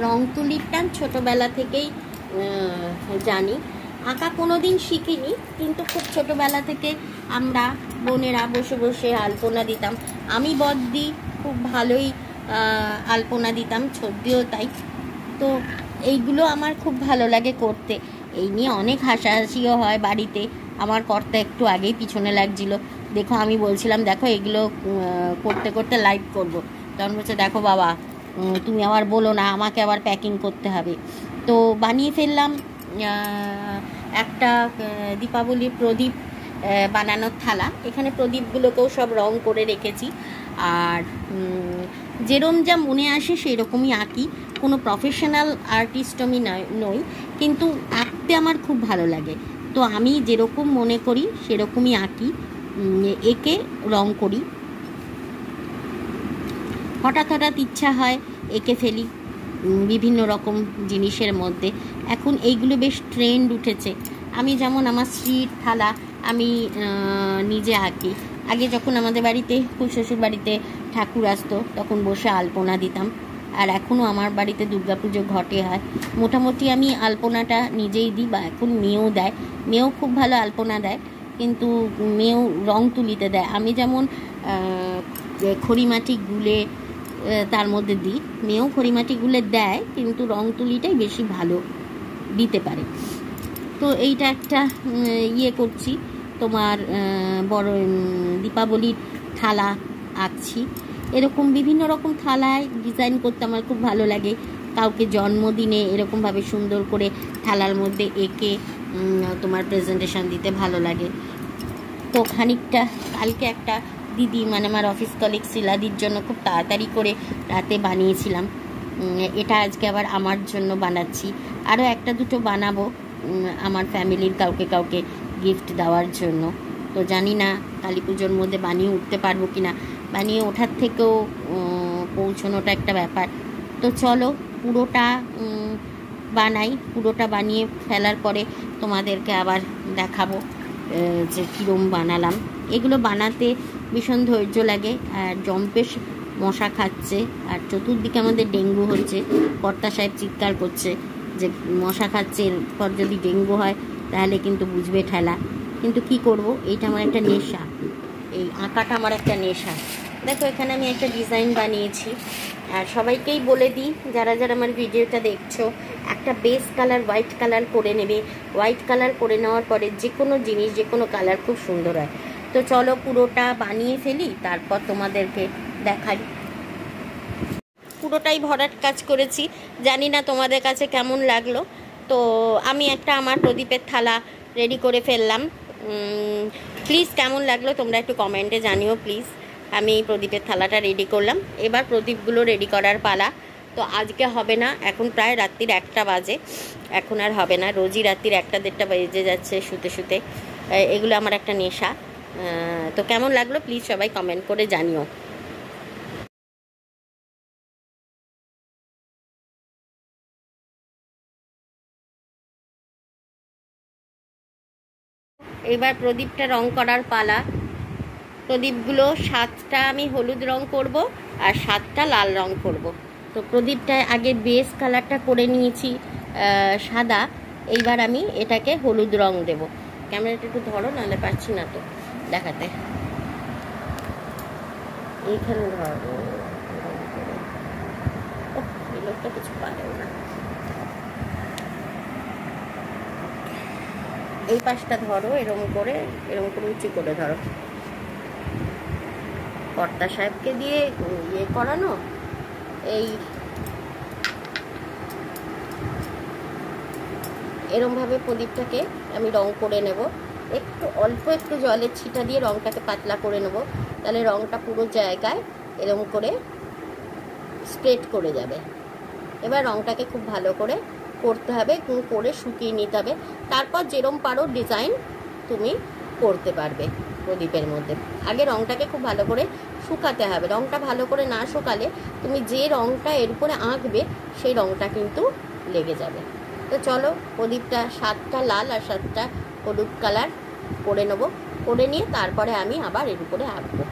রং তুলির টান ছোটোবেলা থেকেই জানি। আঁকা কোনো দিন শিখিনি, কিন্তু খুব ছোটোবেলা থেকে আমরা বোনেরা বসে বসে আলপনা দিতাম। আমি বদ্দি খুব ভালোই আলপনা দিতাম, ছদ্দিও তাই। তো এইগুলো আমার খুব ভালো লাগে করতে। এই নিয়ে অনেক হাসাহাসিও হয় বাড়িতে। আমার কর্তা একটু আগেই পিছনে লাগছিল, দেখো আমি বলছিলাম দেখো এগুলো করতে করতে লাইভ করব, তখন বলছে দেখো বাবা তুমি আবার বলো না, আমাকে আবার প্যাকিং করতে হবে। তো বানিয়ে ফেললাম একটা দীপাবলির প্রদীপ বানানোর থালা। এখানে প্রদীপগুলোকেও সব রং করে রেখেছি, আর যেরকম যা মনে আসে সেই রকমই আঁকি। কোনো প্রফেশনাল আর্টিস্ট আমি নই, কিন্তু আঁকতে আমার খুব ভালো লাগে। তো আমি যেরকম মনে করি সেরকমই আঁকি, এঁকে রং করি। হঠাৎ হঠাৎ ইচ্ছা হয় এঁকে ফেলি বিভিন্ন রকম জিনিসের মধ্যে। এখন এইগুলো বেশ ট্রেন্ড উঠেছে। আমি যেমন আমার স্ত্রীর থালা আমি নিজে আঁকি। আগে যখন আমাদের বাড়িতে শ্বশুর বাড়িতে ঠাকুর আসতো তখন বসে আলপনা দিতাম, আর এখনও আমার বাড়িতে দুর্গাপুজো ঘটে হয়। মোটামুটি আমি আলপনাটা নিজেই দিই, বা এখন মেয়েও দেয়। মেয়েও খুব ভালো আলপনা দেয়, কিন্তু মেয়েও রং তুলিতে দেয়। আমি যেমন খড়িমাটি গুলে তার মধ্যে দিই, মেয়েও খড়িমাটি গুলে দেয়, কিন্তু রং তুলিটাই বেশি ভালো দিতে পারে। তো এইটা একটা করছি, তোমার বড় দীপাবলির থালা আঁকছি। এরকম বিভিন্ন রকম থালায় ডিজাইন করতে আমার খুব ভালো লাগে। কাউকে জন্মদিনে এরকমভাবে সুন্দর করে থালার মধ্যে এঁকে তোমার প্রেজেন্টেশন দিতে ভালো লাগে। তো খানিকটা কালকে একটা দিদি, মানে আমার অফিস কলিগ শিলাদির জন্য খুব তাড়াতাড়ি করে রাতে বানিয়েছিলাম। এটা আজকে আবার আমার জন্য বানাচ্ছি। আরও একটা দুটো বানাবো আমার ফ্যামিলির কাউকে গিফট দেওয়ার জন্য। তো জানি না কালী পুজোর মধ্যে বানিয়ে উঠতে পারবো কি না। বানিয়ে ওঠার থেকেও পৌঁছানোটা একটা ব্যাপার। তো চলো পুরোটা বানাই, পুরোটা বানিয়ে ফেলার পরে তোমাদেরকে আবার দেখাবো যে কীরকম বানালাম। এগুলো বানাতে ভীষণ ধৈর্য লাগে, আর জম্পেশ মশা খাচ্ছে, আর চতুর্দিকে আমাদের ডেঙ্গু হচ্ছে। কর্তা সাহেব চিৎকার করছে যে মশা খাচ্ছে, এরপর যদি ডেঙ্গু হয় তাহলে কিন্তু বুঝবে ঠেলা। কিন্তু কি করব, এইটা আমার একটা নেশা, এই আঁকাটা আমার একটা নেশা। দেখো এখানে আমি একটা ডিজাইন বানিয়েছি, আর সবাইকেই বলে দিই যারা যারা আমার ভিডিওটা দেখছো, একটা বেস কালার হোয়াইট কালার করে নেবে। হোয়াইট কালার করে নেওয়ার পরে যে কোনো জিনিস, যে কোনো কালার খুব সুন্দর হয়। তো চলো পুরোটা বানিয়ে ফেলি, তারপর তোমাদেরকে দেখাই। পুরোটাই ভরাট কাজ করেছি, জানি না তোমাদের কাছে কেমন লাগলো। তো আমি একটা আমার প্রদীপের থালা রেডি করে ফেললাম। প্লিজ কেমন লাগলো তোমরা একটু কমেন্টে জানিও প্লিজ। আমি এই প্রদীপের থালাটা রেডি করলাম, এবার প্রদীপগুলো রেডি করার পালা। তো আজকে হবে না, এখন প্রায় রাত্রির 1টা বাজে, এখন আর হবে না। রোজই রাত্রির 1টা-1:30 বেজে যাচ্ছে শুতে শুতে। এগুলো আমার একটা নেশা। তো কেমন লাগলো প্লিজ সবাই কমেন্ট করে জানিও। এবার প্রদীপটা রং করার পালা। প্রদীপগুলো 7টা আমি হলুদ রং করব, আর 7টা লাল রং করব। তো প্রদীপটায় আগে বেস কালারটা করে নিয়েছি সাদা, এইবার আমি এটাকে হলুদ রং দেব। ক্যামেরাটা একটু ধরো, নাহলে পারছি না তো দেখাতে। এইখানে ধরো, এই লোকটা কিছু পারেও না। এই পাশটা ধরো, এরকম করে উঁচু করে ধরো। কর্তা সাহেবকে দিয়ে করানো। এরমভাবে প্রদীপটাকে আমি রং করে নেব। অল্প একটু জলের ছিটা দিয়ে রংটাকে পাতলা করে নেব, তাহলে রংটা পুরো জায়গায় এরকম করে স্প্রেড করে যাবে। এবার রংটাকে খুব ভালো করে করতে হবে, করে শুকিয়ে নিতে হবে। তারপর যেরম পারো ডিজাইন তুমি করতে পারবে প্রদীপের মধ্যে। আগে রংটাকে খুব ভালো করে শুকাতে হবে। রংটা ভালো করে না শুকালে তুমি যে রংটা এর উপরে আঁকবে সেই রংটা কিন্তু লেগে যাবে। তো চলো প্রদীপটা 7টা লাল আর 7টা হলুদ কালার করে নেবো। করে নিয়ে তারপরে আমি আবার এর উপরে আঁকবো।